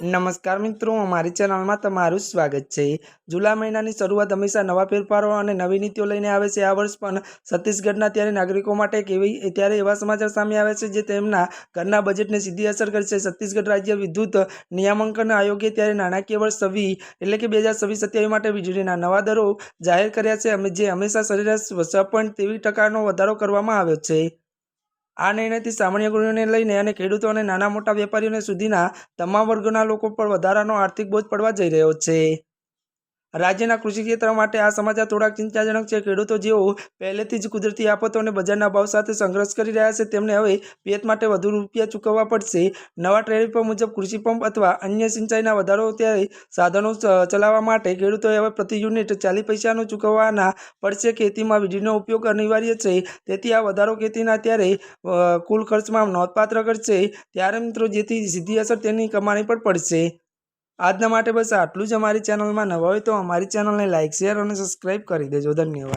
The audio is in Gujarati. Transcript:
नमस्कार मित्रों, अमारी चैनल में तमारुं स्वागत है। जुलाई महीनानी शरूआत हमेशा नवा फेरफारों और नवी नीतिओ लईने आवे छे। आ वर्ष पण छत्तीसगढ़ना त्यारे नागरिकों माटे त्यारे एवा समाचार सामे आवे छे जे तेमना घरना बजेटने सीधी असर करशे। छत्तीसगढ़ राज्य विद्युत नियामंकन आयोगे त्यारे नाणाकीय वर्ष 26 એટલે કે 2026-27 માટે વીજળીના નવા દરો જાહેર કર્યા છે, જે હંમેશા સરેરાશ 6.23% વધારો કરવામાં આવ્યો છે। આ નિર્ણયથી સામાન્ય ગૃહિણીઓને લઈને અને ખેડૂતો અને નાના મોટા વેપારીઓ સુધીના તમામ વર્ગોના લોકો પર વધારાનો આર્થિક બોજ પડવા જઈ રહ્યો છે। રાજ્યના કૃષિ ક્ષેત્ર માટે આ સમાચાર થોડાક ચિંતાજનક છે। ખેડૂતો જેઓ પહેલેથી જ કુદરતી આફતો અને બજારના ભાવ સાથે સંઘર્ષ કરી રહ્યા છે, તેમને હવે પિયત માટે વધુ રૂપિયા ચૂકવવા પડશે। નવા ટેરિફો મુજબ કૃષિ પંપ અથવા અન્ય સિંચાઈના વધારો ત્યારે સાધનો ચલાવવા માટે ખેડૂતોએ હવે પ્રતિ યુનિટ 40 પૈસાનું ચૂકવવાના પડશે। ખેતીમાં વીજળીનો ઉપયોગ અનિવાર્ય છે, તેથી આ વધારો ખેતીના ત્યારે કુલ ખર્ચમાં નોંધપાત્ર કરશે। ત્યારે મિત્રો જેથી સીધી અસર તેની કમાણી પર પડશે। આજના માટે બસ આટલું જ। અમારી ચેનલમાં નવા હોય તો અમારી ચેનલને લાઇક, શેર અને સબસ્ક્રાઈબ કરી દેજો। ધન્યવાદ।